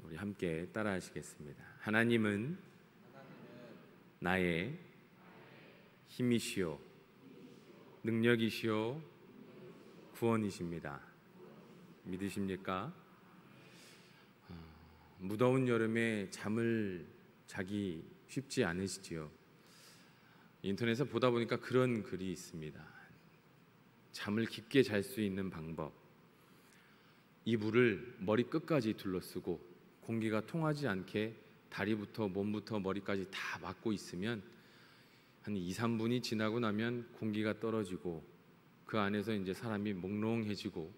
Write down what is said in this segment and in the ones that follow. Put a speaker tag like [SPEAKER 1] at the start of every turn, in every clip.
[SPEAKER 1] 우리 함께 따라하시겠습니다. 하나님은 나의 힘이시요 능력이시요 구원이십니다. 믿으십니까? 무더운 여름에 잠을 자기 쉽지 않으시지요. 인터넷에 보다 보니까 그런 글이 있습니다. 잠을 깊게 잘 수 있는 방법. 이불을 머리 끝까지 둘러쓰고 공기가 통하지 않게 다리부터 몸부터 머리까지 다 막고 있으면 한 2, 3분이 지나고 나면 공기가 떨어지고 그 안에서 이제 사람이 몽롱해지고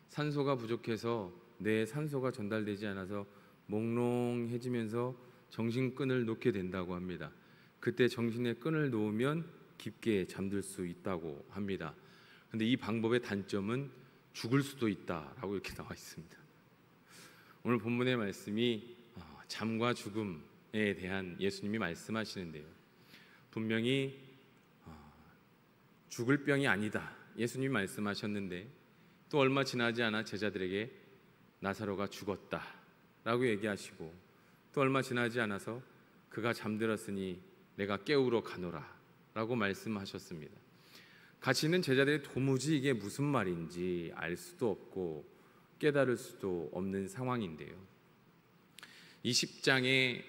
[SPEAKER 1] 산소가 부족해서 뇌에 산소가 전달되지 않아서 몽롱해지면서 정신끈을 놓게 된다고 합니다. 그때 정신의 끈을 놓으면 깊게 잠들 수 있다고 합니다. 그런데 이 방법의 단점은 죽을 수도 있다라고 이렇게 나와 있습니다. 오늘 본문의 말씀이 잠과 죽음에 대한 예수님이 말씀하시는데요. 분명히 죽을 병이 아니다 예수님이 말씀하셨는데 또 얼마 지나지 않아 제자들에게 나사로가 죽었다라고 얘기하시고 또 얼마 지나지 않아서 그가 잠들었으니 내가 깨우러 가노라 라고 말씀하셨습니다. 같이 있는 제자들이 도무지 이게 무슨 말인지 알 수도 없고 깨달을 수도 없는 상황인데요. 이 10장에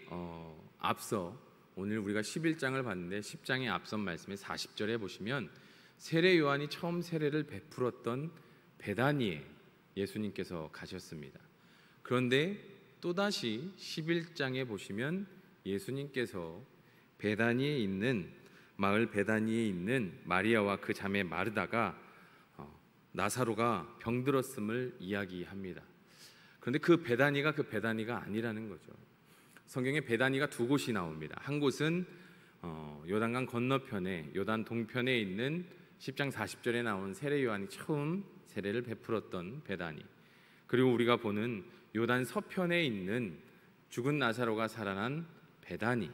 [SPEAKER 1] 앞서 오늘 우리가 11장을 봤는데 10장의 앞선 말씀의 40절에 보시면 세례 요한이 처음 세례를 베풀었던 베다니에 예수님께서 가셨습니다. 그런데 또다시 11장에 보시면 예수님께서 베다니에 있는 마을 베다니에 있는 마리아와 그 자매 마르다가 나사로가 병들었음을 이야기합니다. 그런데 그 베다니가 아니라는 거죠. 성경에 베다니가 두 곳이 나옵니다. 한 곳은 요단강 건너편에 요단 동편에 있는 10장 40절에 나온 세례 요한이 처음 세례를 베풀었던 베다니, 그리고 우리가 보는 요단 서편에 있는 죽은 나사로가 살아난 베다니.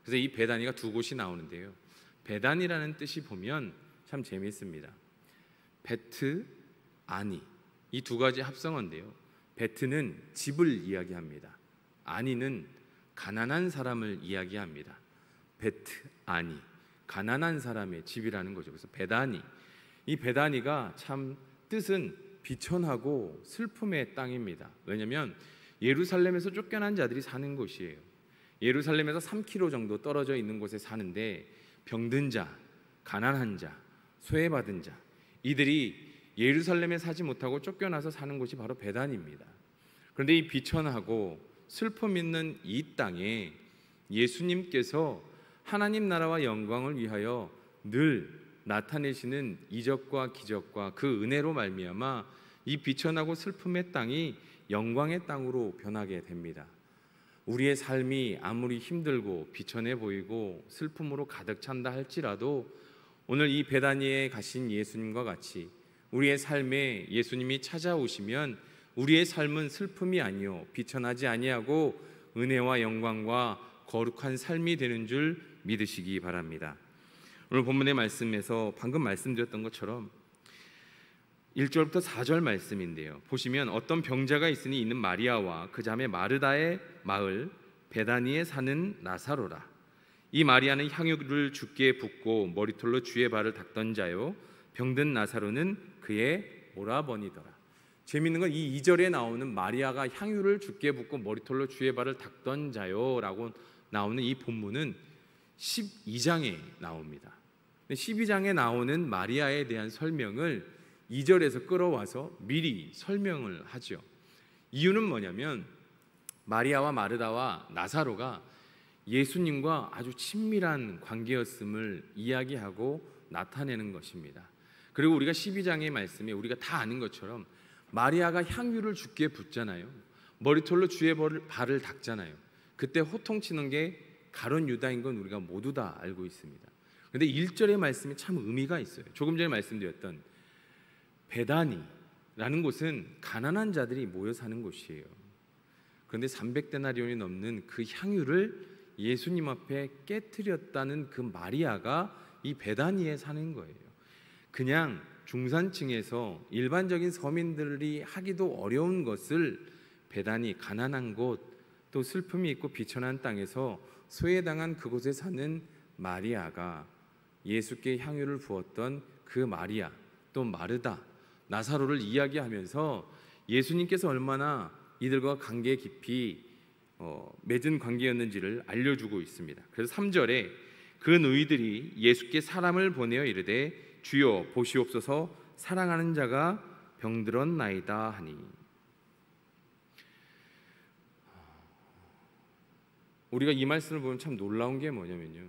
[SPEAKER 1] 그래서 이 베다니가 두 곳이 나오는데요. 베다니라는 뜻이 보면 참 재미있습니다. 베트, 아니, 이 두 가지 합성어인데요. 베트는 집을 이야기합니다. 아니는 가난한 사람을 이야기합니다. 베트, 아니, 가난한 사람의 집이라는 거죠. 그래서 베다니, 이 베다니가 참 뜻은 비천하고 슬픔의 땅입니다. 왜냐하면 예루살렘에서 쫓겨난 자들이 사는 곳이에요. 예루살렘에서 3km 정도 떨어져 있는 곳에 사는데 병든 자, 가난한 자, 소외받은 자, 이들이 예루살렘에 사지 못하고 쫓겨나서 사는 곳이 바로 베단입니다. 그런데 이 비천하고 슬픔 있는 이 땅에 예수님께서 하나님 나라와 영광을 위하여 늘 나타내시는 이적과 기적과 그 은혜로 말미암아 이 비천하고 슬픔의 땅이 영광의 땅으로 변하게 됩니다. 우리의 삶이 아무리 힘들고 비천해 보이고 슬픔으로 가득 찬다 할지라도 오늘 이 베다니에 가신 예수님과 같이 우리의 삶에 예수님이 찾아오시면 우리의 삶은 슬픔이 아니요 비천하지 아니하고 은혜와 영광과 거룩한 삶이 되는 줄 믿으시기 바랍니다. 오늘 본문의 말씀에서 방금 말씀드렸던 것처럼 1절부터 4절 말씀인데요. 보시면 어떤 병자가 있으니 이는 마리아와 그 자매 마르다의 마을 베다니에 사는 나사로라. 이 마리아는 향유를 주께 붓고 머리털로 주의 발을 닦던 자요 병든 나사로는 그의 오라버니더라. 재미있는 건 이 2절에 나오는 마리아가 향유를 주께 붓고 머리털로 주의 발을 닦던 자요 라고 나오는 이 본문은 12장에 나옵니다. 12장에 나오는 마리아에 대한 설명을 2절에서 끌어와서 미리 설명을 하죠. 이유는 뭐냐면 마리아와 마르다와 나사로가 예수님과 아주 친밀한 관계였음을 이야기하고 나타내는 것입니다. 그리고 우리가 12장의 말씀에 우리가 다 아는 것처럼 마리아가 향유를 주께 붓잖아요. 머리털로 주의 발을 닦잖아요. 그때 호통치는 게 가룟 유다인 건 우리가 모두 다 알고 있습니다. 그런데 1절의 말씀이 참 의미가 있어요. 조금 전에 말씀드렸던 베다니라는 곳은 가난한 자들이 모여 사는 곳이에요. 그런데 300데나리온이 넘는 그 향유를 예수님 앞에 깨트렸다는 그 마리아가 이 베다니에 사는 거예요. 그냥 중산층에서 일반적인 서민들이 하기도 어려운 것을 베다니, 가난한 곳, 또 슬픔이 있고 비천한 땅에서 소외당한 그곳에 사는 마리아가 예수께 향유를 부었던 그 마리아, 또 마르다, 나사로를 이야기하면서 예수님께서 얼마나 이들과 관계 깊이 맺은 관계였는지를 알려주고 있습니다. 그래서 3절에 그 너희들이 예수께 사람을 보내어 이르되 주여 보시옵소서 사랑하는 자가 병들었나이다 하니. 우리가 이 말씀을 보면 참 놀라운 게 뭐냐면요,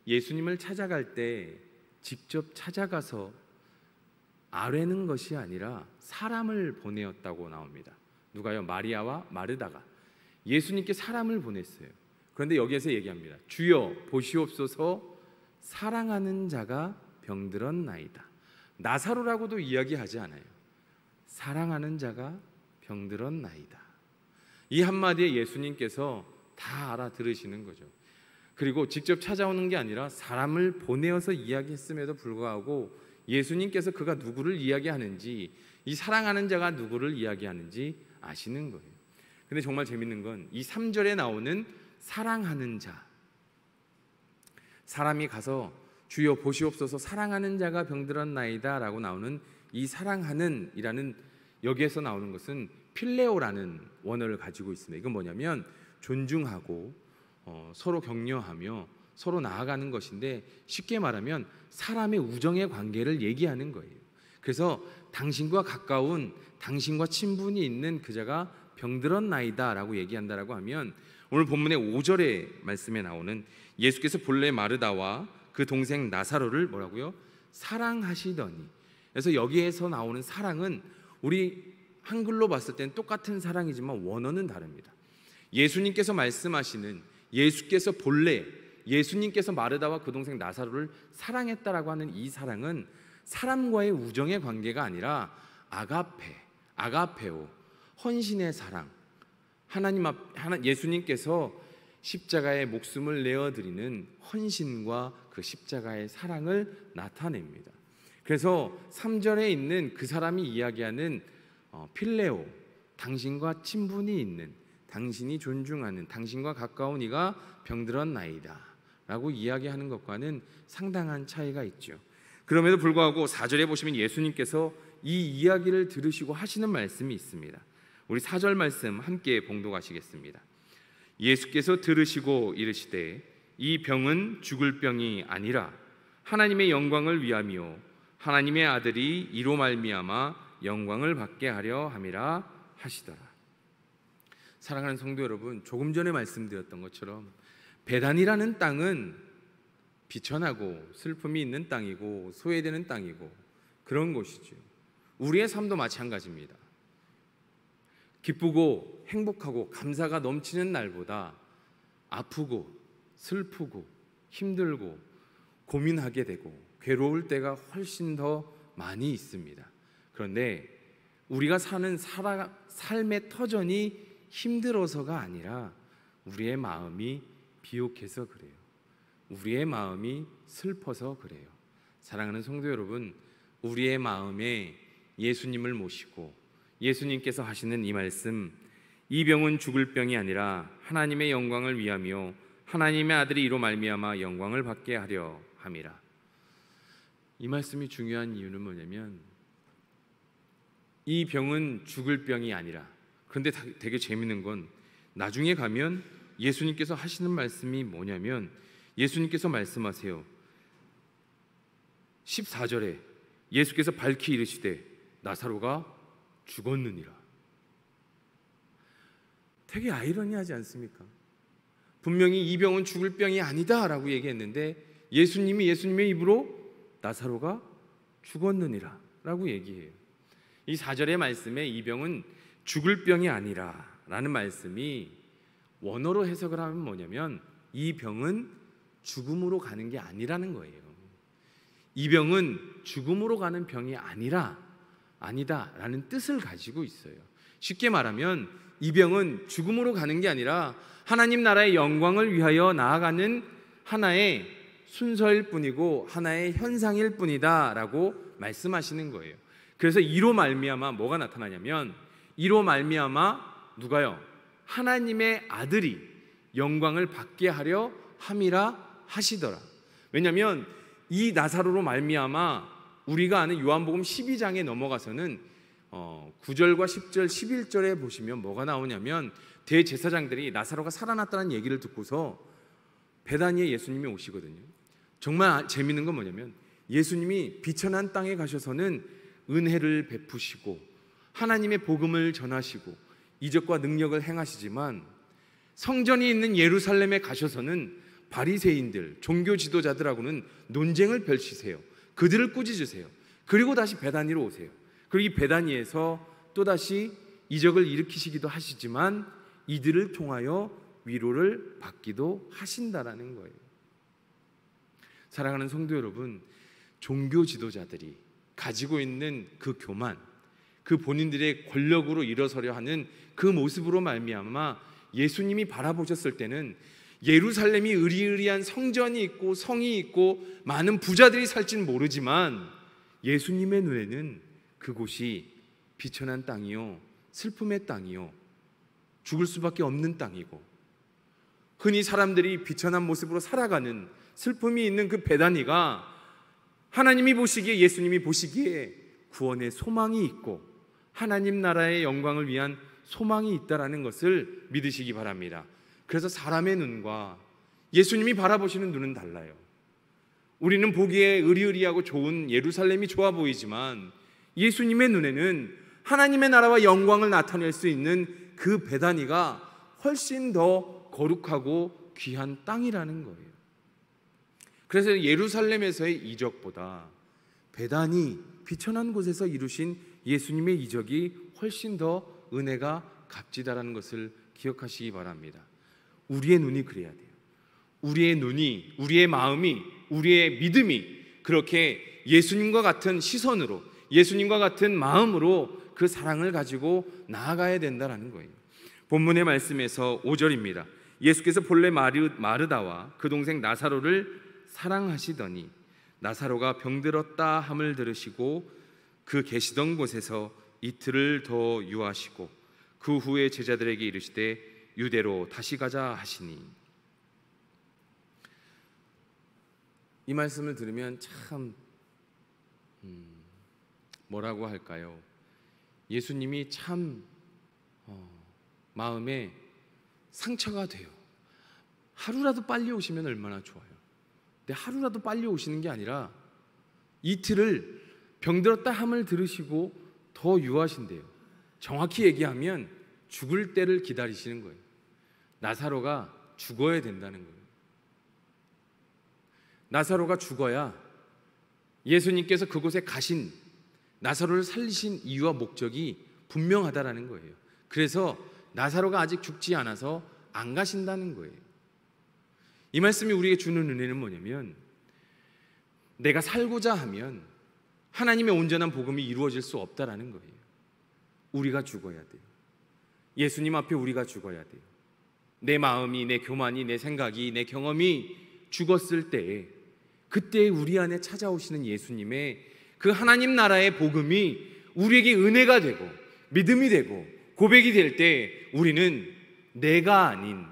[SPEAKER 1] 예수님을 찾아갈 때 직접 찾아가서 아뢰는 것이 아니라 사람을 보내었다고 나옵니다. 누가요? 마리아와 마르다가 예수님께 사람을 보냈어요. 그런데 여기에서 얘기합니다. 주여 보시옵소서 사랑하는 자가 병들었나이다. 나사로라고도 이야기하지 않아요. 사랑하는 자가 병들었나이다. 이 한마디에 예수님께서 다 알아들으시는 거죠. 그리고 직접 찾아오는 게 아니라 사람을 보내어서 이야기했음에도 불구하고 예수님께서 그가 누구를 이야기하는지, 이 사랑하는 자가 누구를 이야기하는지 아시는 거예요. 근데 정말 재밌는 건 이 3절에 나오는 사랑하는 자, 사람이 가서 주여 보시옵소서 사랑하는 자가 병들었나이다 라고 나오는 이 사랑하는 이라는, 여기에서 나오는 것은 필레오라는 원어를 가지고 있습니다. 이건 뭐냐면 존중하고 서로 격려하며 서로 나아가는 것인데, 쉽게 말하면 사람의 우정의 관계를 얘기하는 거예요. 그래서 당신과 가까운, 당신과 친분이 있는 그 자가 병들었나이다 라고 얘기한다라고 하면, 오늘 본문의 5절의 말씀에 나오는 예수께서 본래 마르다와 그 동생 나사로를 뭐라고요? 사랑하시더니. 그래서 여기에서 나오는 사랑은 우리 한글로 봤을 땐 똑같은 사랑이지만 원어는 다릅니다. 예수님께서 말씀하시는, 예수께서 본래 예수님께서 마르다와 그 동생 나사로를 사랑했다라고 하는 이 사랑은 사람과의 우정의 관계가 아니라 아가페오, 헌신의 사랑, 예수님께서 십자가에 목숨을 내어드리는 헌신과 그 십자가의 사랑을 나타냅니다. 그래서 3절에 있는 그 사람이 이야기하는 필레오, 당신과 친분이 있는, 당신이 존중하는, 당신과 가까운 이가 병들었나이다 라고 이야기하는 것과는 상당한 차이가 있죠. 그럼에도 불구하고 4절에 보시면 예수님께서 이 이야기를 들으시고 하시는 말씀이 있습니다. 우리 4절 말씀 함께 봉독하시겠습니다. 예수께서 들으시고 이르시되 이 병은 죽을 병이 아니라 하나님의 영광을 위함이요 하나님의 아들이 이로 말미암아 영광을 받게 하려 함이라 하시더라. 사랑하는 성도 여러분, 조금 전에 말씀드렸던 것처럼 베단이라는 땅은 비천하고 슬픔이 있는 땅이고 소외되는 땅이고 그런 곳이죠. 우리의 삶도 마찬가지입니다. 기쁘고 행복하고 감사가 넘치는 날보다 아프고 슬프고 힘들고 고민하게 되고 괴로울 때가 훨씬 더 많이 있습니다. 그런데 우리가 사는 삶의 터전이 힘들어서가 아니라 우리의 마음이 비옥해서 그래요. 우리의 마음이 슬퍼서 그래요. 사랑하는 성도 여러분, 우리의 마음에 예수님을 모시고 예수님께서 하시는 이 말씀, 이 병은 죽을 병이 아니라 하나님의 영광을 위하며 하나님의 아들이 이로 말미암아 영광을 받게 하려 함이라. 이 말씀이 중요한 이유는 뭐냐면, 이 병은 죽을 병이 아니라, 그런데 되게 재밌는 건 나중에 가면 예수님께서 하시는 말씀이 뭐냐면, 예수님께서 말씀하세요. 14절에 예수께서 밝히 이르시되 나사로가 죽었느니라. 되게 아이러니하지 않습니까? 분명히 이 병은 죽을 병이 아니다 라고 얘기했는데 예수님이 예수님의 입으로 나사로가 죽었느니라 라고 얘기해요. 이 4절의 말씀에 이 병은 죽을 병이 아니라 라는 말씀이 원어로 해석을 하면 뭐냐면, 이 병은 죽음으로 가는 게 아니라는 거예요. 이 병은 죽음으로 가는 병이 아니다 라는 뜻을 가지고 있어요. 쉽게 말하면 이 병은 죽음으로 가는 게 아니라 하나님 나라의 영광을 위하여 나아가는 하나의 순서일 뿐이고 하나의 현상일 뿐이다 라고 말씀하시는 거예요. 그래서 이로 말미암아 뭐가 나타나냐면, 이로 말미암아 누가요? 하나님의 아들이 영광을 받게 하려 함이라 하시더라. 왜냐하면 이 나사로로 말미암아 우리가 아는 요한복음 12장에 넘어가서는 9절과 10절, 11절에 보시면 뭐가 나오냐면 대제사장들이 나사로가 살아났다는 얘기를 듣고서 베다니에 예수님이 오시거든요. 정말 재미있는 건 뭐냐면 예수님이 비천한 땅에 가셔서는 은혜를 베푸시고 하나님의 복음을 전하시고 이적과 능력을 행하시지만 성전이 있는 예루살렘에 가셔서는 바리새인들, 종교 지도자들하고는 논쟁을 펼치세요. 그들을 꾸짖으세요. 그리고 다시 베다니로 오세요. 그리고 이 베다니에서 또다시 이적을 일으키시기도 하시지만 이들을 통하여 위로를 받기도 하신다라는 거예요. 사랑하는 성도 여러분, 종교 지도자들이 가지고 있는 그 교만, 그 본인들의 권력으로 일어서려 하는 그 모습으로 말미암아 예수님이 바라보셨을 때는 예루살렘이 의리의리한 성전이 있고 성이 있고 많은 부자들이 살지는 모르지만 예수님의 눈에는 그곳이 비천한 땅이요, 슬픔의 땅이요, 죽을 수밖에 없는 땅이고 흔히 사람들이 비천한 모습으로 살아가는 슬픔이 있는 그 베다니가 하나님이 보시기에, 예수님이 보시기에 구원의 소망이 있고 하나님 나라의 영광을 위한 소망이 있다라는 것을 믿으시기 바랍니다. 그래서 사람의 눈과 예수님이 바라보시는 눈은 달라요. 우리는 보기에 의리의리하고 좋은 예루살렘이 좋아 보이지만 예수님의 눈에는 하나님의 나라와 영광을 나타낼 수 있는 그 베다니가 훨씬 더 거룩하고 귀한 땅이라는 거예요. 그래서 예루살렘에서의 이적보다 베다니 비천한 곳에서 이루신 예수님의 이적이 훨씬 더 은혜가 값지다라는 것을 기억하시기 바랍니다. 우리의 눈이 그래야 돼요. 우리의 눈이, 우리의 마음이, 우리의 믿음이 그렇게 예수님과 같은 시선으로, 예수님과 같은 마음으로 그 사랑을 가지고 나아가야 된다는 거예요. 본문의 말씀에서 5절입니다. 예수께서 본래 마르다와 그 동생 나사로를 사랑하시더니 나사로가 병들었다 함을 들으시고 그 계시던 곳에서 이틀을 더 유하시고 그 후에 제자들에게 이르시되 유대로 다시 가자 하시니. 이 말씀을 들으면 참 뭐라고 할까요? 예수님이 참 마음에 상처가 돼요. 하루라도 빨리 오시면 얼마나 좋아요. 근데 하루라도 빨리 오시는 게 아니라 이틀을 병들었다 함을 들으시고 더 유하신대요. 정확히 얘기하면 죽을 때를 기다리시는 거예요. 나사로가 죽어야 된다는 거예요. 나사로가 죽어야 예수님께서 그곳에 가신 나사로를 살리신 이유와 목적이 분명하다라는 거예요. 그래서 나사로가 아직 죽지 않아서 안 가신다는 거예요. 이 말씀이 우리에게 주는 은혜는 뭐냐면 내가 살고자 하면 하나님의 온전한 복음이 이루어질 수 없다라는 거예요. 우리가 죽어야 돼요. 예수님 앞에 우리가 죽어야 돼요. 내 마음이, 내 교만이, 내 생각이, 내 경험이 죽었을 때에 그때 우리 안에 찾아오시는 예수님의 그 하나님 나라의 복음이 우리에게 은혜가 되고 믿음이 되고 고백이 될 때 우리는 내가 아닌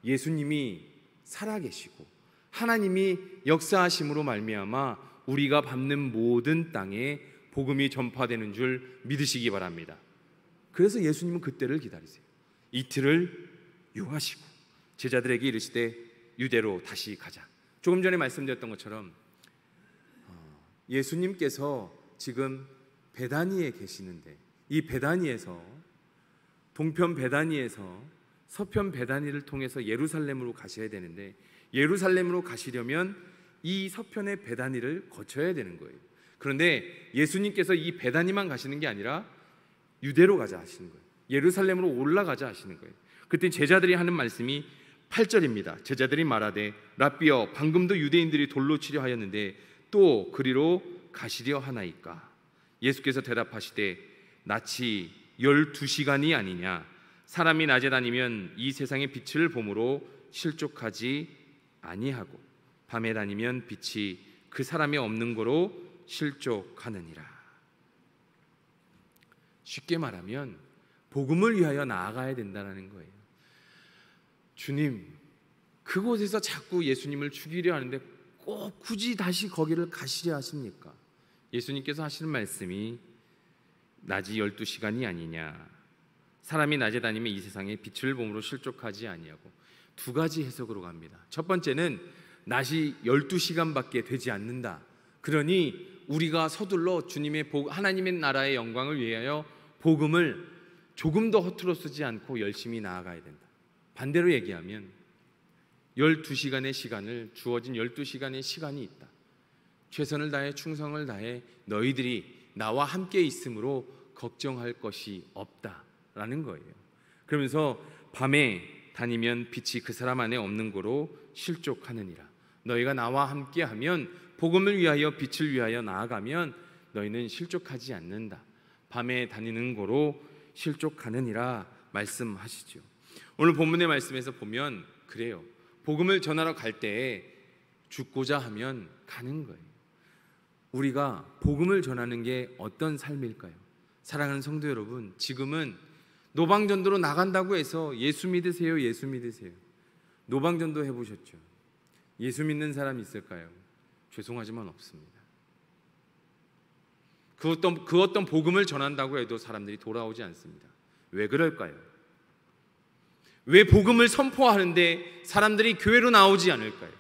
[SPEAKER 1] 예수님이 살아계시고 하나님이 역사하심으로 말미암아 우리가 밟는 모든 땅에 복음이 전파되는 줄 믿으시기 바랍니다. 그래서 예수님은 그때를 기다리세요. 이틀을 유하시고 제자들에게 이르시되 유대로 다시 가자. 조금 전에 말씀드렸던 것처럼 예수님께서 지금 베다니에 계시는데 이 베다니에서 동편 베다니에서 서편 베다니를 통해서 예루살렘으로 가셔야 되는데 예루살렘으로 가시려면 이 서편의 베다니를 거쳐야 되는 거예요. 그런데 예수님께서 이 베다니만 가시는 게 아니라 유대로 가자 하시는 거예요. 예루살렘으로 올라가자 하시는 거예요. 그때 제자들이 하는 말씀이 8절입니다. 제자들이 말하되 라삐여 방금도 유대인들이 돌로 치려 하였는데 또 그리로 가시려 하나이까. 예수께서 대답하시되 낯이 12시간이 아니냐. 사람이 낮에 다니면 이 세상의 빛을 보므로 실족하지 아니하고 밤에 다니면 빛이 그 사람이 없는 거로 실족하느니라. 쉽게 말하면 복음을 위하여 나아가야 된다는 거예요. 주님, 그곳에서 자꾸 예수님을 죽이려 하는데 꼭 굳이 다시 거기를 가시려 하십니까? 예수님께서 하시는 말씀이 낮이 12시간이 아니냐, 사람이 낮에 다니면 이 세상에 빛을 봄으로 실족하지 아니하고, 두 가지 해석으로 갑니다. 첫 번째는 낮이 12시간밖에 되지 않는다, 그러니 우리가 서둘러 주님의 하나님의 나라의 영광을 위하여 복음을 조금 더 허투루 쓰지 않고 열심히 나아가야 된다. 반대로 얘기하면 12시간의 시간을, 주어진 12시간의 시간이 있다. 최선을 다해 충성을 다해 너희들이 나와 함께 있으므로 걱정할 것이 없다라는 거예요. 그러면서 밤에 다니면 빛이 그 사람 안에 없는 거로 실족하느니라. 너희가 나와 함께하면, 복음을 위하여 빛을 위하여 나아가면 너희는 실족하지 않는다. 밤에 다니는 거로 실족하느니라 말씀하시죠. 오늘 본문의 말씀에서 보면 그래요. 복음을 전하러 갈 때 죽고자 하면 가는 거예요. 우리가 복음을 전하는 게 어떤 삶일까요? 사랑하는 성도 여러분, 지금은 노방전도로 나간다고 해서 예수 믿으세요, 예수 믿으세요. 노방전도 해보셨죠? 예수 믿는 사람 있을까요? 죄송하지만 없습니다. 그 어떤 복음을 전한다고 해도 사람들이 돌아오지 않습니다. 왜 그럴까요? 왜 복음을 선포하는데 사람들이 교회로 나오지 않을까요?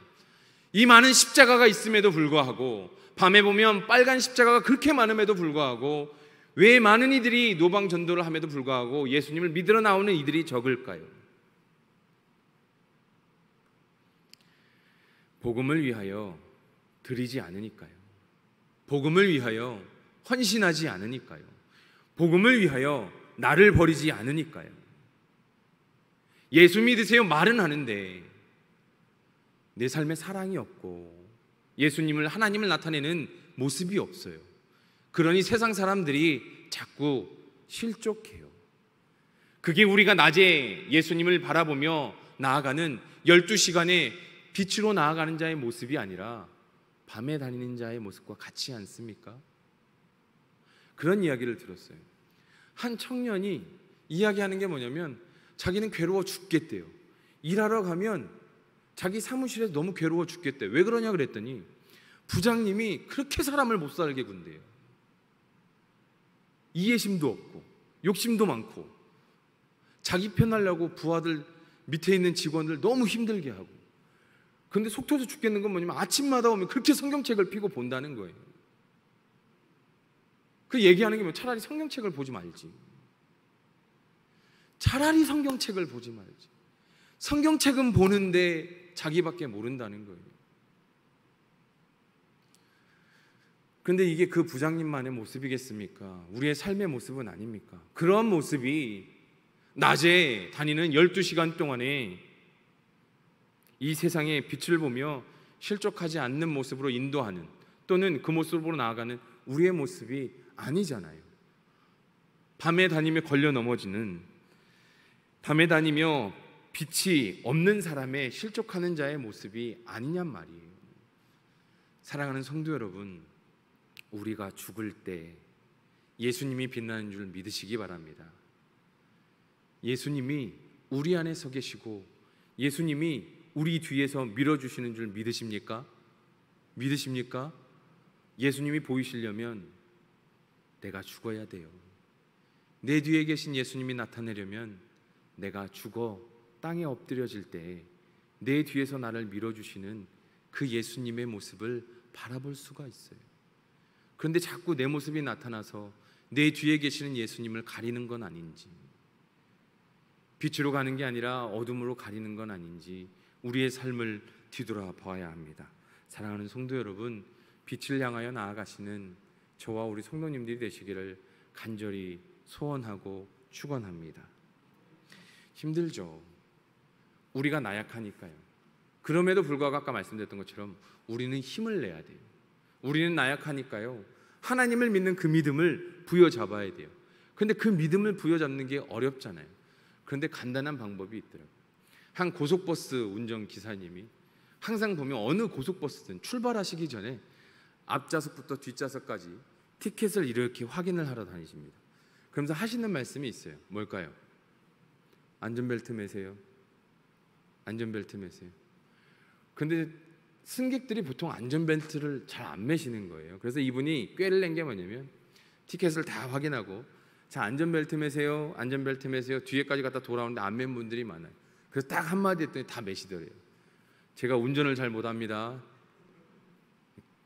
[SPEAKER 1] 이 많은 십자가가 있음에도 불구하고, 밤에 보면 빨간 십자가가 그렇게 많음에도 불구하고, 왜 많은 이들이 노방 전도를 함에도 불구하고 예수님을 믿으러 나오는 이들이 적을까요? 복음을 위하여 드리지 않으니까요. 복음을 위하여 헌신하지 않으니까요. 복음을 위하여 나를 버리지 않으니까요. 예수 믿으세요 말은 하는데 내 삶에 사랑이 없고 예수님을, 하나님을 나타내는 모습이 없어요. 그러니 세상 사람들이 자꾸 실족해요. 그게 우리가 낮에 예수님을 바라보며 나아가는 12시간의 빛으로 나아가는 자의 모습이 아니라 밤에 다니는 자의 모습과 같지 않습니까? 그런 이야기를 들었어요. 한 청년이 이야기하는 게 뭐냐면, 자기는 괴로워 죽겠대요. 일하러 가면 자기 사무실에서 너무 괴로워 죽겠대요. 왜 그러냐 그랬더니 부장님이 그렇게 사람을 못 살게 군대요. 이해심도 없고 욕심도 많고, 자기 편하려고 부하들, 밑에 있는 직원들 너무 힘들게 하고. 근데 속 터져 죽겠는 건 뭐냐면 아침마다 오면 그렇게 성경책을 펴고 본다는 거예요. 그 얘기하는 게 뭐, 차라리 성경책을 보지 말지. 차라리 성경책을 보지 말지. 성경책은 보는데 자기밖에 모른다는 거예요. 그런데 이게 그 부장님만의 모습이겠습니까? 우리의 삶의 모습은 아닙니까? 그런 모습이 낮에 다니는 12시간 동안에 이 세상의 빛을 보며 실족하지 않는 모습으로 인도하는, 또는 그 모습으로 나아가는 우리의 모습이 아니잖아요. 밤에 다니며 걸려 넘어지는, 밤에 다니며 빛이 없는 사람의 실족하는 자의 모습이 아니냔 말이에요. 사랑하는 성도 여러분, 우리가 죽을 때 예수님이 빛나는 줄 믿으시기 바랍니다. 예수님이 우리 안에 서 계시고 예수님이 우리 뒤에서 밀어주시는 줄 믿으십니까? 믿으십니까? 예수님이 보이시려면 내가 죽어야 돼요. 내 뒤에 계신 예수님이 나타내려면 내가 죽어 땅에 엎드려질 때 내 뒤에서 나를 밀어주시는 그 예수님의 모습을 바라볼 수가 있어요. 그런데 자꾸 내 모습이 나타나서 내 뒤에 계시는 예수님을 가리는 건 아닌지, 빛으로 가는 게 아니라 어둠으로 가리는 건 아닌지 우리의 삶을 뒤돌아 봐야 합니다. 사랑하는 성도 여러분, 빛을 향하여 나아가시는 저와 우리 성도님들이 되시기를 간절히 소원하고 축원합니다. 힘들죠. 우리가 나약하니까요. 그럼에도 불구하고 아까 말씀드렸던 것처럼 우리는 힘을 내야 돼요. 우리는 나약하니까요, 하나님을 믿는 그 믿음을 부여잡아야 돼요. 그런데 그 믿음을 부여잡는 게 어렵잖아요. 그런데 간단한 방법이 있더라고요. 한 고속버스 운전기사님이 항상 보면 어느 고속버스든 출발하시기 전에 앞좌석부터 뒷좌석까지 티켓을 이렇게 확인을 하러 다니십니다. 그러면서 하시는 말씀이 있어요. 뭘까요? 안전벨트 매세요. 안전벨트 매세요. 근데 승객들이 보통 안전벨트를 잘 안 매시는 거예요. 그래서 이분이 꾀를 낸 게 뭐냐면 티켓을 다 확인하고 자, 안전벨트 매세요, 안전벨트 매세요. 뒤에까지 갔다 돌아오는데 안 맨 분들이 많아요. 그래서 딱 한마디 했더니 다 매시더래요. 제가 운전을 잘 못합니다.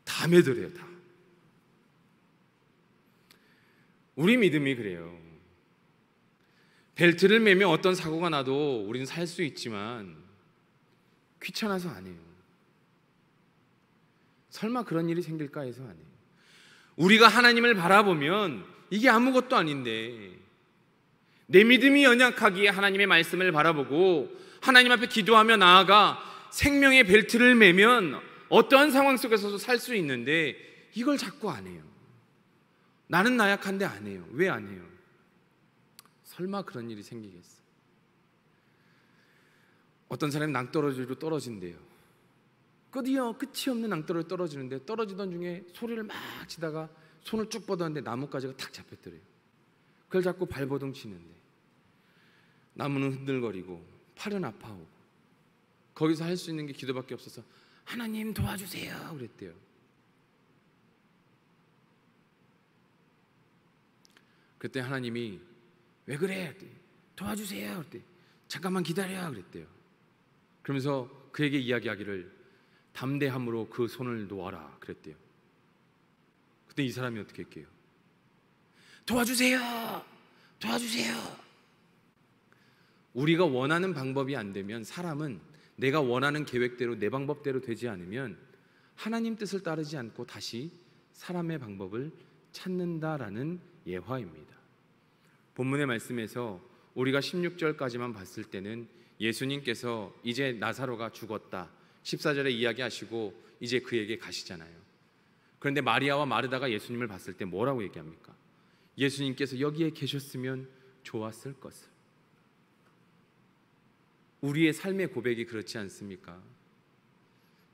[SPEAKER 1] 다 매더래요. 다. 우리 믿음이 그래요. 벨트를 매면 어떤 사고가 나도 우리는 살 수 있지만 귀찮아서 안 해요. 설마 그런 일이 생길까 해서 안 해요. 우리가 하나님을 바라보면 이게 아무것도 아닌데 내 믿음이 연약하기에 하나님의 말씀을 바라보고 하나님 앞에 기도하며 나아가 생명의 벨트를 매면 어떠한 상황 속에서도 살 수 있는데 이걸 자꾸 안 해요. 나는 나약한데 안 해요. 왜 안 해요? 설마 그런 일이 생기겠어? 어떤 사람이 낭떠러지로 떨어진대요. 끝이 없는 낭떠러지 떨어지는데 떨어지던 중에 소리를 막 치다가 손을 쭉 뻗었는데 나뭇가지가 탁 잡혔더래요. 그걸 자꾸 발버둥 치는데 나무는 흔들거리고 팔은 아파오고 거기서 할 수 있는 게 기도밖에 없어서 하나님 도와주세요 그랬대요. 그때 하나님이 왜 그래? 도와주세요 그랬더니 잠깐만 기다려 그랬대요. 그러면서 그에게 이야기하기를 담대함으로 그 손을 놓아라 그랬대요. 그때 이 사람이 어떻게 했게요? 도와주세요! 도와주세요! 우리가 원하는 방법이 안 되면 사람은 내가 원하는 계획대로 내 방법대로 되지 않으면 하나님 뜻을 따르지 않고 다시 사람의 방법을 찾는다라는 예화입니다. 본문의 말씀에서 우리가 16절까지만 봤을 때는 예수님께서 이제 나사로가 죽었다 14절에 이야기하시고 이제 그에게 가시잖아요. 그런데 마리아와 마르다가 예수님을 봤을 때 뭐라고 얘기합니까? 예수님께서 여기에 계셨으면 좋았을 것을. 우리의 삶의 고백이 그렇지 않습니까?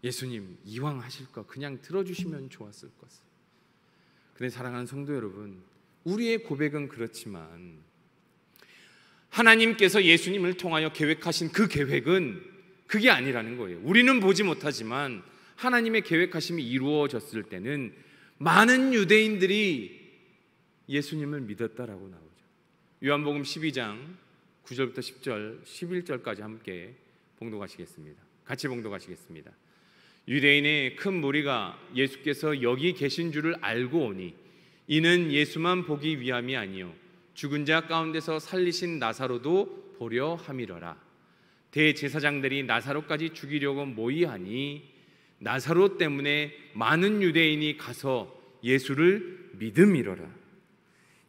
[SPEAKER 1] 예수님 이왕 하실 거 그냥 들어주시면 좋았을 것을. 근데 사랑하는 성도 여러분, 우리의 고백은 그렇지만 하나님께서 예수님을 통하여 계획하신 그 계획은 그게 아니라는 거예요. 우리는 보지 못하지만 하나님의 계획하심이 이루어졌을 때는 많은 유대인들이 예수님을 믿었다라고 나오죠. 요한복음 12장 9절부터 10절, 11절까지 함께 봉독하시겠습니다. 같이 봉독하시겠습니다. 유대인의 큰 무리가 예수께서 여기 계신 줄을 알고 오니 이는 예수만 보기 위함이 아니요 죽은 자 가운데서 살리신 나사로도 보려 함이러라. 대제사장들이 나사로까지 죽이려고 모의하니 나사로 때문에 많은 유대인이 가서 예수를 믿음이러라.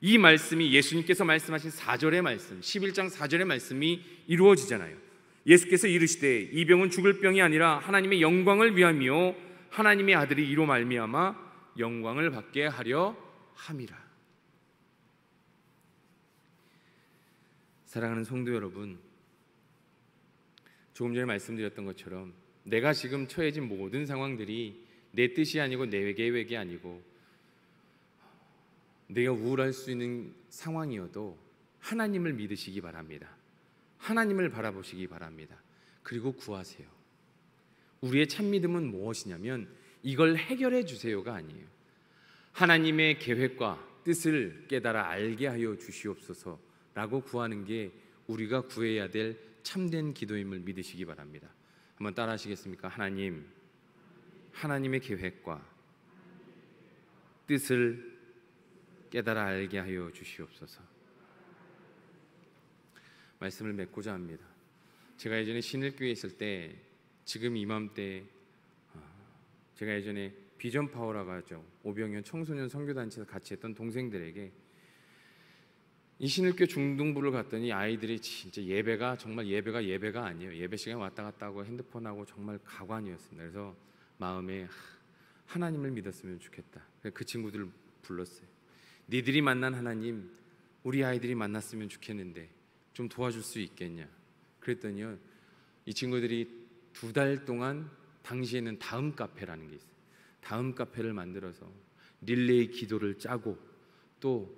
[SPEAKER 1] 이 말씀이 예수님께서 말씀하신 4절의 말씀, 11장 4절의 말씀이 이루어지잖아요. 예수께서 이르시되 이 병은 죽을 병이 아니라 하나님의 영광을 위함이요 하나님의 아들이 이로 말미암아 영광을 받게 하려 함이라. 사랑하는 성도 여러분, 조금 전에 말씀드렸던 것처럼 내가 지금 처해진 모든 상황들이 내 뜻이 아니고 내 계획이 아니고 내가 우울할 수 있는 상황이어도 하나님을 믿으시기 바랍니다. 하나님을 바라보시기 바랍니다. 그리고 구하세요. 우리의 참 믿음은 무엇이냐면 이걸 해결해 주세요가 아니에요. 하나님의 계획과 뜻을 깨달아 알게 하여 주시옵소서라고 구하는 게 우리가 구해야 될 참된 기도임을 믿으시기 바랍니다. 한번 따라 하시겠습니까? 하나님, 하나님의 계획과 뜻을 깨달아 알게 하여 주시옵소서. 말씀을 맺고자 합니다. 제가 예전에 신일교회에 있을 때 지금 이맘때 제가 예전에 비전 파워라고 하죠. 오병현 청소년 선교단체에서 같이 했던 동생들에게 이 신일교 중등부를 갔더니 아이들이 진짜 예배가 정말 예배가 아니에요. 예배 시간에 왔다 갔다 하고 핸드폰하고 정말 가관이었습니다. 그래서 마음에 하나님을 믿었으면 좋겠다. 그 친구들을 불렀어요. 니들이 만난 하나님 우리 아이들이 만났으면 좋겠는데 좀 도와줄 수 있겠냐. 그랬더니요, 이 친구들이 2달 동안 당시에는 다음 카페라는 게 있어요. 다음 카페를 만들어서 릴레이 기도를 짜고 또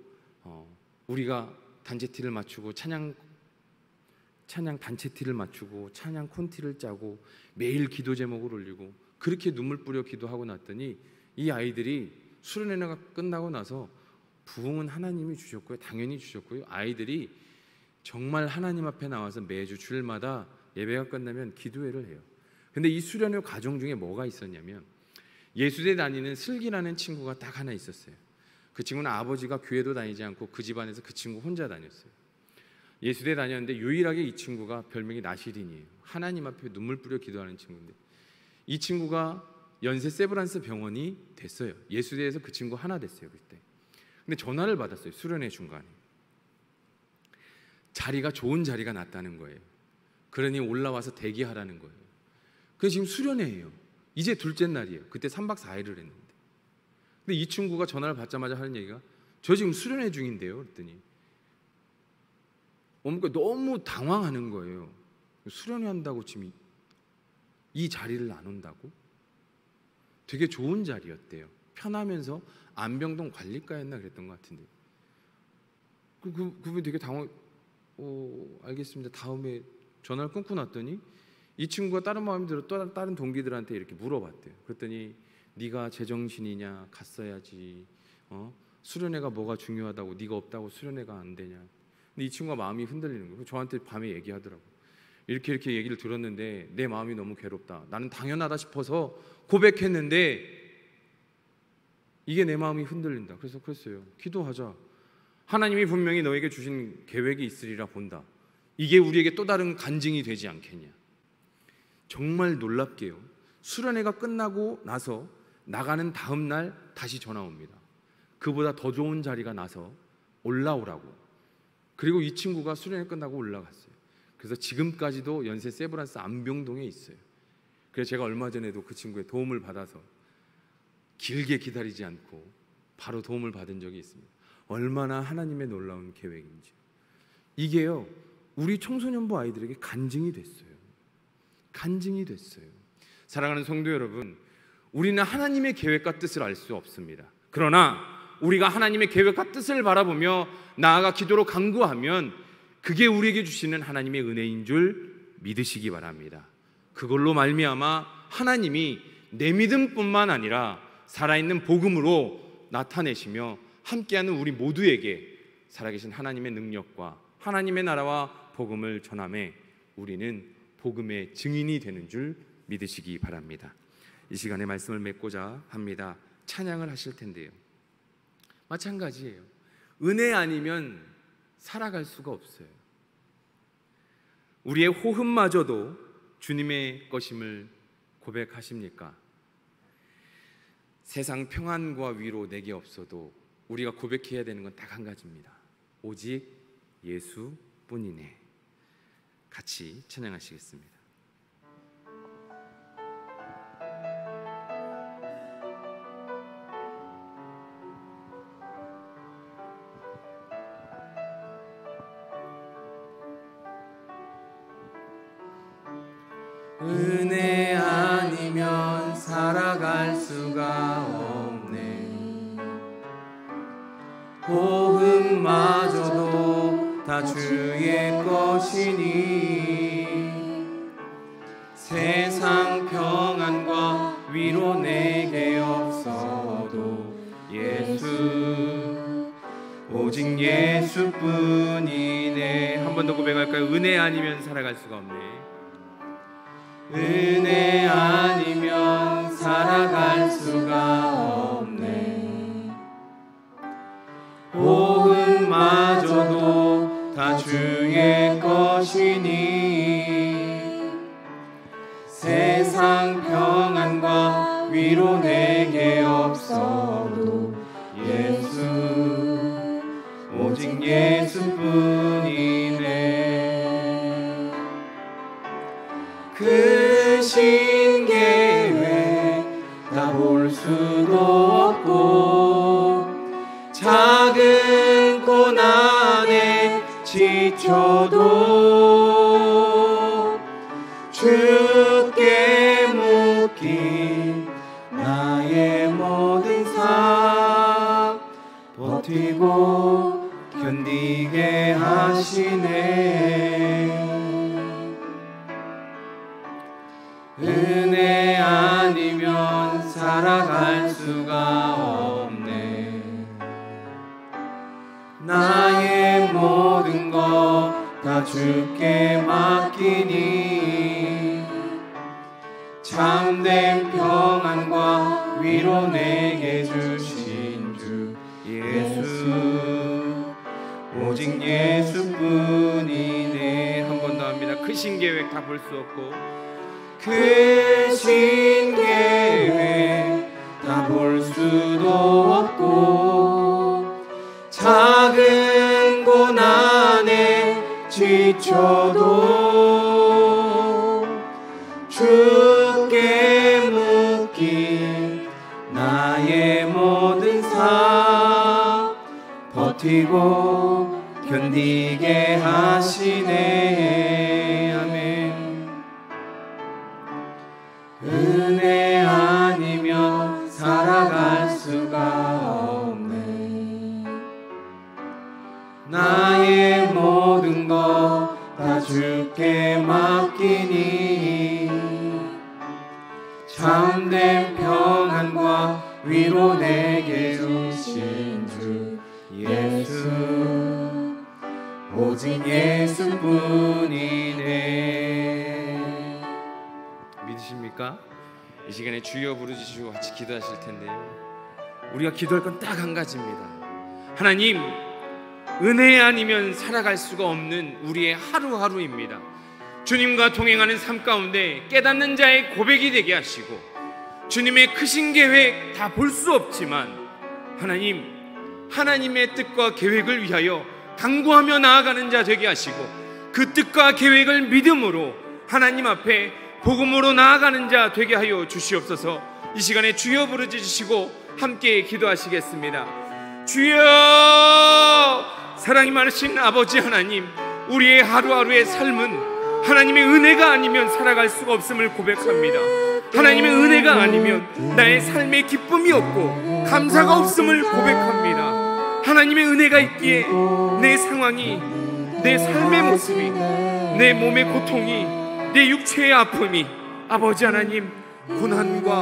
[SPEAKER 1] 우리가 단체티를 맞추고 찬양 찬양 단체 티를 맞추고 찬양 콘티를 짜고 매일 기도 제목을 올리고 그렇게 눈물 뿌려 기도하고 났더니 이 아이들이 수련회가 끝나고 나서 부흥은 하나님이 주셨고요, 당연히 주셨고요, 아이들이 정말 하나님 앞에 나와서 매주 주일마다 예배가 끝나면 기도회를 해요. 근데 이 수련회 과정 중에 뭐가 있었냐면 예수대 다니는 슬기라는 친구가 딱 하나 있었어요. 그 친구는 아버지가 교회도 다니지 않고 그 집안에서 그 친구 혼자 다녔어요. 예수대 다녔는데 유일하게 이 친구가 별명이 나시린이에요. 하나님 앞에 눈물 뿌려 기도하는 친구인데 이 친구가 연세 세브란스 병원이 됐어요. 예수대에서 그 친구 하나 됐어요 그때. 근데 전화를 받았어요. 수련회 중간에 자리가 좋은 자리가 났다는 거예요. 그러니 올라와서 대기하라는 거예요. 그래서 지금 수련회예요. 이제 둘째 날이에요. 그때 3박 4일을 했는데 근데 이 친구가 전화를 받자마자 하는 얘기가 저 지금 수련회 중인데요 그랬더니 어머니가 너무 당황하는 거예요. 수련회 한다고 지금 이 자리를 안 온다고? 되게 좋은 자리였대요. 편하면서 안병동 관리과였나 그랬던 것 같은데 그분이 되게 당황 알겠습니다. 다음에 전화를 끊고 났더니 이 친구가 다른 마음이 들어 또 다른 동기들한테 이렇게 물어봤대요. 그랬더니 네가 제정신이냐? 갔어야지. 수련회가 뭐가 중요하다고 네가 없다고 수련회가 안 되냐? 근데 이 친구가 마음이 흔들리는 거예요. 저한테 밤에 얘기하더라고. 이렇게 얘기를 들었는데 내 마음이 너무 괴롭다. 나는 당연하다 싶어서 고백했는데 이게 내 마음이 흔들린다. 그래서 그랬어요. 기도하자. 하나님이 분명히 너에게 주신 계획이 있으리라 본다. 이게 우리에게 또 다른 간증이 되지 않겠냐. 정말 놀랍게요. 수련회가 끝나고 나서 나가는 다음 날 다시 전화 옵니다. 그보다 더 좋은 자리가 나서 올라오라고. 그리고 이 친구가 수련회 끝나고 올라갔어요. 그래서 지금까지도 연세 세브란스 안병동에 있어요. 그래서 제가 얼마 전에도 그 친구의 도움을 받아서 길게 기다리지 않고 바로 도움을 받은 적이 있습니다. 얼마나 하나님의 놀라운 계획인지. 이게요 우리 청소년부 아이들에게 간증이 됐어요. 간증이 됐어요. 사랑하는 성도 여러분, 우리는 하나님의 계획과 뜻을 알 수 없습니다. 그러나 우리가 하나님의 계획과 뜻을 바라보며 나아가 기도로 간구하면 그게 우리에게 주시는 하나님의 은혜인 줄 믿으시기 바랍니다. 그걸로 말미암아 하나님이 내 믿음뿐만 아니라 살아있는 복음으로 나타내시며 함께하는 우리 모두에게 살아계신 하나님의 능력과 하나님의 나라와 복음을 전함에 우리는 복음의 증인이 되는 줄 믿으시기 바랍니다. 이 시간에 말씀을 맺고자 합니다. 찬양을 하실 텐데요, 마찬가지예요. 은혜 아니면 살아갈 수가 없어요. 우리의 호흡마저도 주님의 것임을 고백하십니까? 세상 평안과 위로 내게 없어도 우리가 고백해야 되는 건 딱 한 가지입니다. 오직 예수뿐이네. 같이 찬양하시겠습니다.
[SPEAKER 2] 은혜 아니면 살아갈 수가 없네. 호흡마저도 다 주의 것이니 세상 평안과 위로 내게 없어도 예수, 오직 예수뿐이네.
[SPEAKER 1] 한 번 더 고백할까요? 은혜 아니면 살아갈 수가 없네.
[SPEAKER 2] 은혜 아니면 살아갈 수가 없네. 호흡마저도 다 주의 것이니 세상 평안과 위로 내게 없어도 예수, 오직 예수뿐이네. 크신 계획 다 볼 수도 없고 작은 고난에 지쳐도 주께 묶인 나의 모든 삶 버티고 견디게 하시네. 주께 맡기니 참된 평안과 위로 내게 주신 주 예수 오직 예수뿐이네.
[SPEAKER 1] 한 번 더 합니다. 크신 계획 다 볼 수 없고
[SPEAKER 2] 크신 계획 다 볼 수도 없고 작은 고난에 지쳐도 주께 묶인 나의 모든 삶 버티고 견디게 하시네. 아멘. 은혜 아니면 살아갈 수가 없네. 나의 모든 것 다 주께 맡기니 참된 평안과 위로 내게 주신 주 예수 오직 예수뿐이네.
[SPEAKER 1] 믿으십니까? 이 시간에 주여 부르짖으시고 같이 기도하실 텐데요, 우리가 기도할 건 딱 한 가지입니다. 하나님, 은혜 아니면 살아갈 수가 없는 우리의 하루하루입니다. 주님과 동행하는 삶 가운데 깨닫는 자의 고백이 되게 하시고 주님의 크신 계획 다 볼 수 없지만 하나님, 하나님의 뜻과 계획을 위하여 간구하며 나아가는 자 되게 하시고 그 뜻과 계획을 믿음으로 하나님 앞에 복음으로 나아가는 자 되게 하여 주시옵소서. 이 시간에 주여 부르짖으시고 함께 기도하시겠습니다. 주여! 사랑이 많으신 아버지 하나님, 우리의 하루하루의 삶은 하나님의 은혜가 아니면 살아갈 수가 없음을 고백합니다. 하나님의 은혜가 아니면 나의 삶에 기쁨이 없고 감사가 없음을 고백합니다. 하나님의 은혜가 있기에 내 상황이, 내 삶의 모습이, 내 몸의 고통이, 내 육체의 아픔이 아버지 하나님 고난과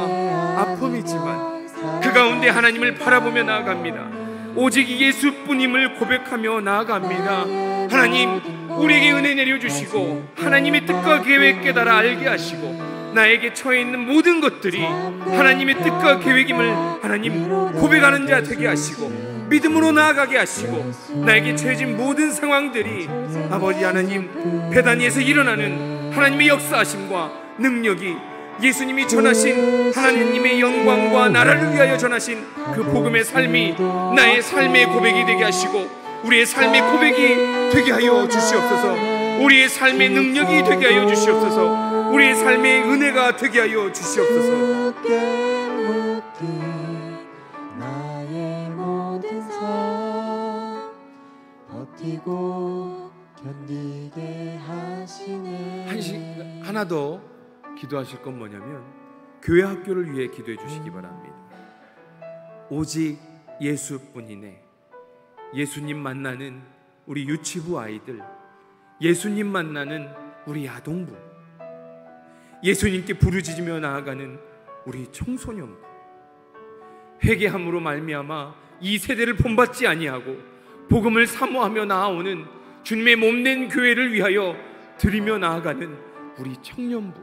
[SPEAKER 1] 아픔이지만 그 가운데 하나님을 바라보며 나아갑니다. 오직 예수뿐임을 고백하며 나아갑니다. 하나님, 우리에게 은혜 내려주시고 하나님의 뜻과 계획 깨달아 알게 하시고 나에게 처해 있는 모든 것들이 하나님의 뜻과 계획임을 하나님 고백하는 자 되게 하시고 믿음으로 나아가게 하시고 나에게 처해진 모든 상황들이 아버지 하나님 베다니에서 일어나는 하나님의 역사하심과 능력이 예수님이 전하신 하나님의 영광과 나라를 위하여 전하신 그 복음의 삶이 나의 삶의 고백이 되게 하시고 우리의 삶의 고백이 되게 하여 주시옵소서. 우리의 삶의 능력이 되게 하여 주시옵소서. 우리의 삶의 은혜가 되게 하여 주시옵소서.
[SPEAKER 2] 나의 모든 삶 버티고 견디게 하시네.
[SPEAKER 1] 하나 더 기도하실 건 뭐냐면 교회 학교를 위해 기도해 주시기 바랍니다. 오직 예수뿐이네. 예수님 만나는 우리 유치부 아이들, 예수님 만나는 우리 아동부, 예수님께 부르짖으며 나아가는 우리 청소년부, 회개함으로 말미암아 이 세대를 본받지 아니하고 복음을 사모하며 나아오는 주님의 몸된 교회를 위하여 드리며 나아가는 우리 청년부,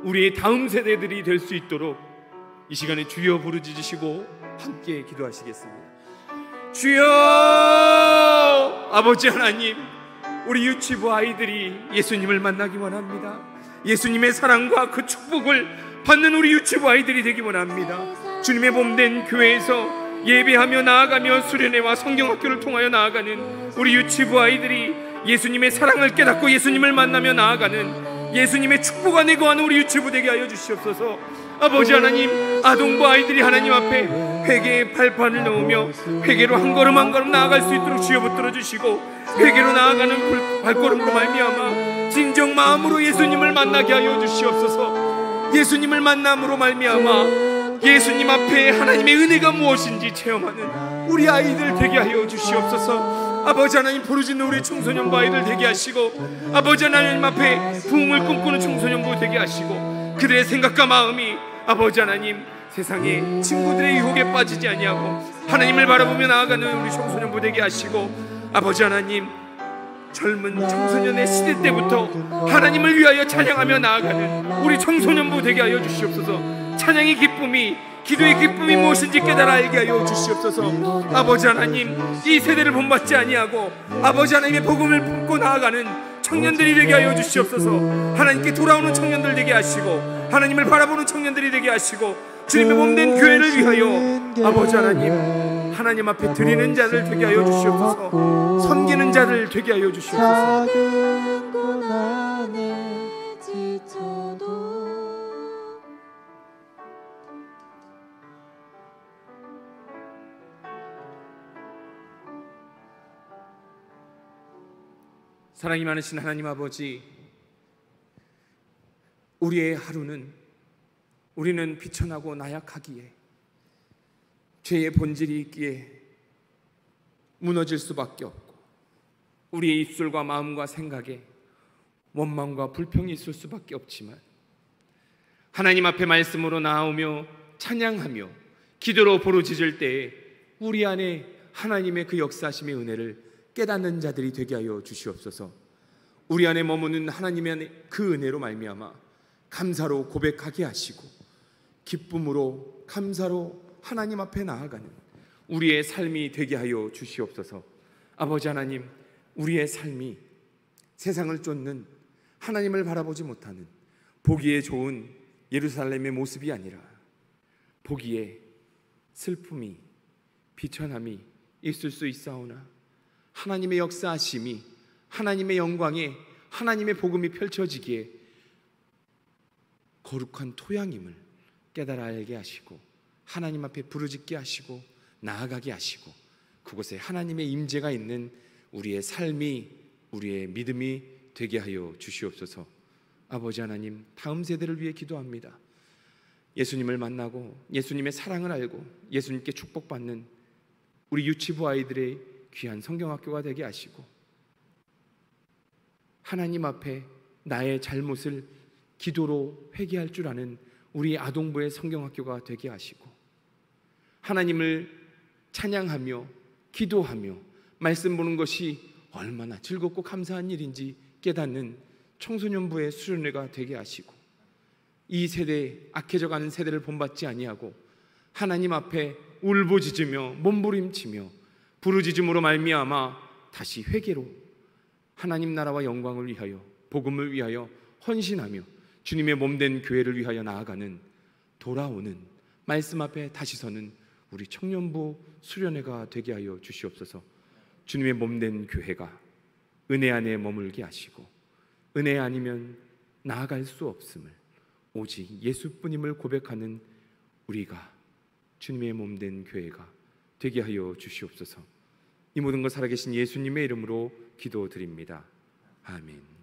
[SPEAKER 1] 우리의 다음 세대들이 될 수 있도록 이 시간에 주여 부르짖으시고 함께 기도하시겠습니다. 주여! 아버지 하나님, 우리 유치부 아이들이 예수님을 만나기 원합니다. 예수님의 사랑과 그 축복을 받는 우리 유치부 아이들이 되기 원합니다. 주님의 몸된 교회에서 예배하며 나아가며 수련회와 성경학교를 통하여 나아가는 우리 유치부 아이들이 예수님의 사랑을 깨닫고 예수님을 만나며 나아가는 예수님의 축복 안에 거하는 우리 유치부 되게 하여 주시옵소서. 아버지 하나님, 아동부 아이들이 하나님 앞에 회개의 발판을 넣으며 회개로 한 걸음 한 걸음 나아갈 수 있도록 주여 붙들어 주시고 회개로 나아가는 발걸음으로 말미암아 진정 마음으로 예수님을 만나게 하여 주시옵소서. 예수님을 만남으로 말미암아 예수님 앞에 하나님의 은혜가 무엇인지 체험하는 우리 아이들 되게 하여 주시옵소서. 아버지 하나님, 부르짖는 우리 청소년부 아이들 되게 하시고 아버지 하나님 앞에 부흥을 꿈꾸는 청소년부 되게 하시고 그들의 생각과 마음이 아버지 하나님 세상의 친구들의 유혹에 빠지지 아니하고 하나님을 바라보며 나아가는 우리 청소년부 되게 하시고 아버지 하나님 젊은 청소년의 시대 때부터 하나님을 위하여 찬양하며 나아가는 우리 청소년부 되게 하여 주시옵소서. 찬양의 기쁨이, 기도의 기쁨이 무엇인지 깨달아 알게 하여 주시옵소서. 아버지 하나님, 이 세대를 본받지 아니하고 아버지 하나님의 복음을 품고 나아가는 청년들이 되게 하여 주시옵소서. 하나님께 돌아오는 청년들 되게 하시고 하나님을 바라보는 청년들이 되게 하시고 주님의 몸된 교회를 위하여 아버지 하나님, 하나님 앞에 드리는 자들 되게 하여 주시옵소서. 섬기는 자들 되게 하여 주시옵소서.
[SPEAKER 2] 작은 고난에 지쳐도
[SPEAKER 1] 사랑이 많으신 하나님 아버지, 우리의 하루는 우리는 비천하고 나약하기에 죄의 본질이 있기에 무너질 수밖에 없고 우리의 입술과 마음과 생각에 원망과 불평이 있을 수밖에 없지만 하나님 앞에 말씀으로 나오며 찬양하며 기도로 부르짖을 때에 우리 안에 하나님의 그 역사하심의 은혜를 깨닫는 자들이 되게 하여 주시옵소서. 우리 안에 머무는 하나님의 그 은혜로 말미암아 감사로 고백하게 하시고 기쁨으로 감사로 하나님 앞에 나아가는 우리의 삶이 되게 하여 주시옵소서. 아버지 하나님, 우리의 삶이 세상을 쫓는 하나님을 바라보지 못하는 보기에 좋은 예루살렘의 모습이 아니라 보기에 슬픔이, 비천함이 있을 수 있사오나 하나님의 역사하심이, 하나님의 영광에 하나님의 복음이 펼쳐지기에 거룩한 토양임을 깨달아 알게 하시고 하나님 앞에 부르짖게 하시고 나아가게 하시고 그곳에 하나님의 임재가 있는 우리의 삶이, 우리의 믿음이 되게 하여 주시옵소서. 아버지 하나님, 다음 세대를 위해 기도합니다. 예수님을 만나고 예수님의 사랑을 알고 예수님께 축복받는 우리 유치부 아이들의 귀한 성경학교가 되게 하시고 하나님 앞에 나의 잘못을 기도로 회개할 줄 아는 우리 아동부의 성경학교가 되게 하시고 하나님을 찬양하며 기도하며 말씀 보는 것이 얼마나 즐겁고 감사한 일인지 깨닫는 청소년부의 수련회가 되게 하시고 이 세대, 악해져가는 세대를 본받지 아니하고 하나님 앞에 울부짖으며 몸부림치며 부르짖음으로 말미암아 다시 회개로 하나님 나라와 영광을 위하여 복음을 위하여 헌신하며 주님의 몸된 교회를 위하여 나아가는 돌아오는 말씀 앞에 다시 서는 우리 청년부 수련회가 되게 하여 주시옵소서. 주님의 몸된 교회가 은혜 안에 머물게 하시고 은혜 아니면 나아갈 수 없음을 오직 예수뿐임을 고백하는 우리가 주님의 몸된 교회가 되게 하여 주시옵소서. 이 모든 것 살아계신 예수님의 이름으로 기도드립니다. 아멘.